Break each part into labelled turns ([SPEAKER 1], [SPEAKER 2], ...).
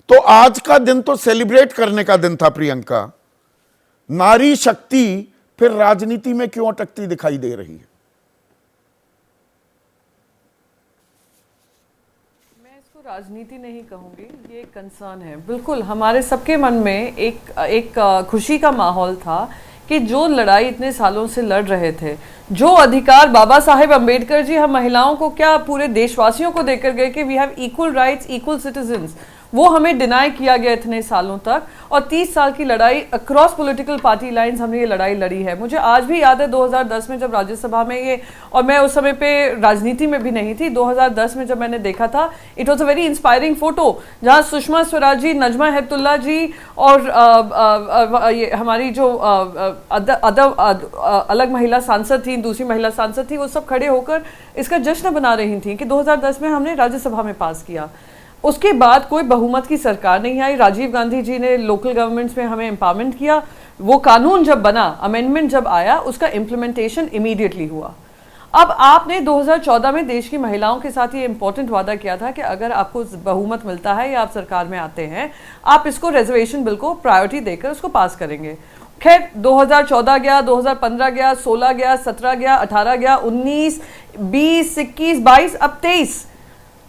[SPEAKER 1] तो आज का दिन तो सेलिब्रेट करने का दिन था प्रियंका। नारी शक्ति फिर राजनीति में क्यों अटकती दिखाई दे रही है?
[SPEAKER 2] मैं इसको राजनीति नहीं कहूंगी, ये एक कंसर्न है। बिल्कुल हमारे सबके मन में एक खुशी का माहौल था कि जो लड़ाई इतने सालों से लड़ रहे थे, जो अधिकार बाबा साहेब अंबेडकर जी हम महिलाओं को क्या पूरे देशवासियों को देकर गए कि we have equal rights, equal citizens, वो हमें डिनाई किया गया इतने सालों तक। और 30 साल की लड़ाई अक्रॉस पॉलिटिकल पार्टी लाइंस हमने ये लड़ाई लड़ी है। मुझे आज भी याद है 2010 में जब राज्यसभा में ये, और मैं उस समय पे राजनीति में भी नहीं थी, 2010 में जब मैंने देखा था, it was a very inspiring photo, जहाँ सुषमा स्वराज जी, नजमा हेपतुल्ला जी और ये हमारी जो अलग महिला सांसद थी, दूसरी महिला सांसद थी, वो सब खड़े होकर इसका जश्न बना रही थी कि 2010 में हमने राज्यसभा में पास किया। उसके बाद कोई बहुमत की सरकार नहीं आई। राजीव गांधी जी ने लोकल गवर्नमेंट्स में हमें एम्पावरमेंट किया। वो कानून जब बना, अमेंडमेंट जब आया, उसका इम्प्लीमेंटेशन इमीडिएटली हुआ। अब आपने 2014 में देश की महिलाओं के साथ ये इंपॉर्टेंट वादा किया था कि अगर आपको बहुमत मिलता है या आप सरकार में आते हैं, आप इसको रिजर्वेशन बिल को प्रायोरिटी देकर उसको पास करेंगे। खैर 2014 गया, 2015 गया, 16 गया, 17 गया, 18 गया, 19, 20, 21, 22, अब 23।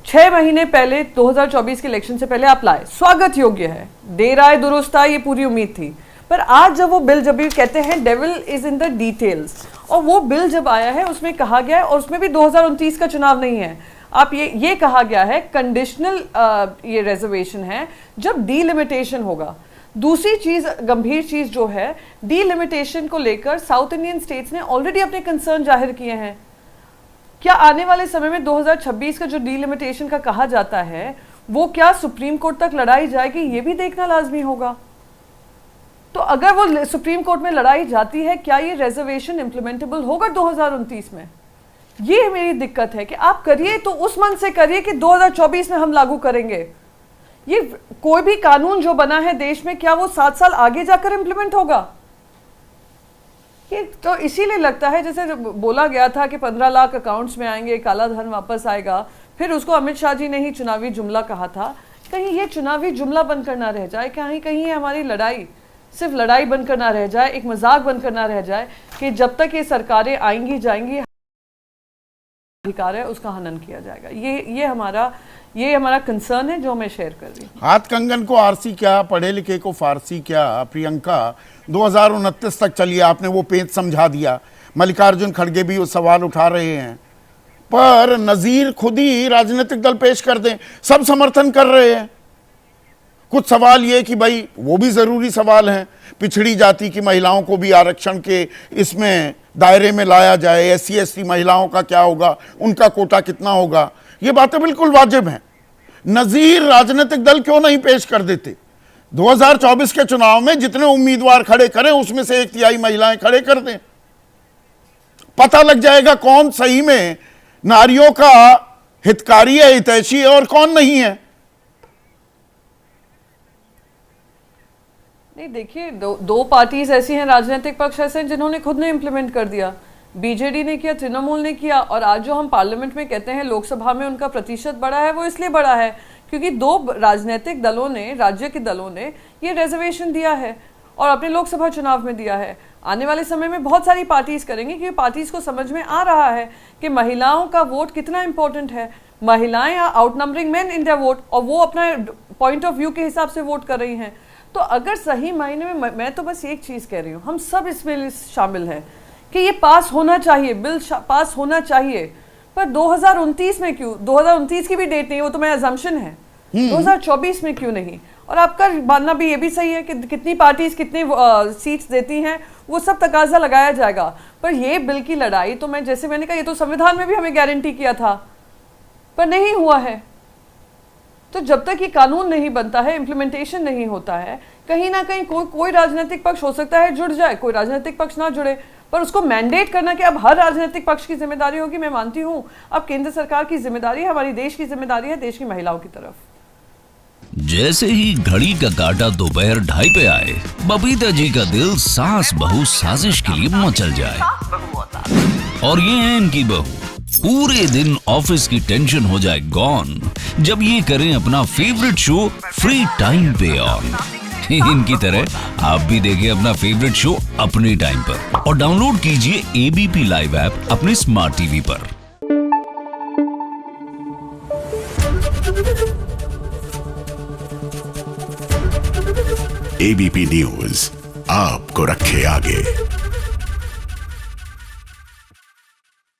[SPEAKER 2] 6 महीने पहले 2024 के इलेक्शन से पहले आप लाए, स्वागत योग्य है, देर आए दुरुस्त आए, ये पूरी उम्मीद थी। पर आज जब वो बिल, जब भी कहते हैं devil is in the details, और वो बिल जब आया है उसमें कहा गया है, और उसमें भी 2029 का चुनाव नहीं है, आप ये कहा गया है कंडीशनल ये रिजर्वेशन है जब डीलिमिटेशन होगा। दूसरी चीज, गंभीर चीज जो है, डीलिमिटेशन को लेकर साउथ इंडियन स्टेट्स ने ऑलरेडी अपने कंसर्न जाहिर किए हैं। क्या आने वाले समय में 2026 का जो डीलिमिटेशन का कहा जाता है, वो क्या सुप्रीम कोर्ट तक लड़ाई जाएगी, ये भी देखना लाजमी होगा। तो अगर वो सुप्रीम कोर्ट में लड़ाई जाती है, क्या ये रिजर्वेशन इंप्लीमेंटेबल होगा 2029 में? ये मेरी दिक्कत है कि आप करिए तो उस मन से करिए कि 2024 में हम लागू करेंगे। ये कोई भी कानून जो बना है देश में, क्या वो 7 साल आगे जाकर इंप्लीमेंट होगा? ये तो इसीलिए लगता है, जैसे बोला गया था कि 15 लाख अकाउंट्स में आएंगे, काला धन वापस आएगा, फिर उसको अमित शाह जी ने ही चुनावी जुमला कहा था। कहीं ये चुनावी जुमला बनकर ना रह जाए, कहीं कहीं हमारी लड़ाई सिर्फ लड़ाई बनकर ना रह जाए, एक मजाक बनकर ना रह जाए कि जब तक ये सरकारें आएंगी जाएंगी, अधिकार है उसका हनन किया जाएगा। ये हमारा कंसर्न है जो मैं शेयर कर रही हूँ।
[SPEAKER 1] हाथ कंगन को आरसी क्या, पढ़े लिखे को फारसी क्या? प्रियंका, 2029 तक चलिए, आपने वो पेज समझा दिया, मल्लिकार्जुन खड़गे भी वो सवाल उठा रहे हैं, पर नजीर खुद ही राजनीतिक दल पेश कर दें, सब समर्थन कर रहे हैं। कुछ सवाल ये कि भाई वो भी जरूरी सवाल हैं, पिछड़ी जाति की महिलाओं को भी आरक्षण के इसमें दायरे में लाया जाए, SC ST महिलाओं का क्या होगा, उनका कोटा कितना होगा, ये बातें बिल्कुल वाजिब हैं। नजीर राजनीतिक दल क्यों नहीं पेश कर देते? 2024 के चुनाव में जितने उम्मीदवार खड़े करें उसमें से 1/3 महिलाएं खड़े कर दें, पता लग जाएगा कौन सही में नारियों का हितकारी है, हितैषी है, और कौन नहीं है।
[SPEAKER 2] नहीं देखिए, दो पार्टीज ऐसी हैं, राजनीतिक पक्ष ऐसे हैं जिन्होंने खुद ने इम्प्लीमेंट कर दिया। बीजेडी ने किया, तृणमूल ने किया, और आज जो हम पार्लियामेंट में कहते हैं लोकसभा में उनका प्रतिशत बढ़ा है, वो इसलिए बढ़ा है क्योंकि 2 राजनीतिक दलों ने, राज्य के दलों ने ये रिजर्वेशन दिया है और अपने लोकसभा चुनाव में दिया है। आने वाले समय में बहुत सारी पार्टीज करेंगी क्योंकि पार्टीज को समझ में आ रहा है कि महिलाओं का वोट कितना इंपॉर्टेंट है। महिलाएं are outnumbering men in their vote, और वो अपना पॉइंट ऑफ व्यू के हिसाब से वोट कर रही हैं। तो अगर सही मायने में, मैं तो बस एक चीज कह रही हूँ, हम सब इसमें शामिल हैं कि ये पास होना चाहिए, बिल पास होना चाहिए, पर 2029 में क्यों? 2029 की भी डेट नहीं, वो तो मेरा अजम्पशन है। 2024 में क्यों नहीं? और आपका मानना भी ये भी सही है कि कितनी पार्टीज कितनी सीट्स देती हैं, वो सब तकाजा लगाया जाएगा। पर ये बिल की लड़ाई तो जैसे मैंने कहा, ये तो संविधान में भी हमें गारंटी किया था, पर नहीं हुआ है। तो जब तक ये कानून नहीं बनता है, इम्प्लीमेंटेशन नहीं होता है, कहीं ना कहीं कोई राजनीतिक पक्ष हो सकता है जुड़ जाए, कोई राजनीतिक पक्ष ना जुड़े, पर उसको मैंडेट करना कि अब हर राजनीतिक पक्ष की जिम्मेदारी होगी, मैं मानती हूं अब केंद्र सरकार की जिम्मेदारी है, हमारी देश की जिम्मेदारी है, देश की महिलाओं की तरफ।
[SPEAKER 3] जैसे ही घड़ी का काटा दोपहर 2:30 पे आए, बबीता जी का दिल सास बहू साजिश के लिए मचल जाए। और ये है इनकी बहू, पूरे दिन ऑफिस की टेंशन हो जाए गॉन जब ये करें अपना फेवरेट शो फ्री टाइम पे ऑन। इनकी तरह आप भी देखें अपना फेवरेट शो अपने टाइम पर और डाउनलोड कीजिए एबीपी लाइव ऐप अपने स्मार्ट टीवी पर।
[SPEAKER 4] एबीपी न्यूज आपको रखे आगे।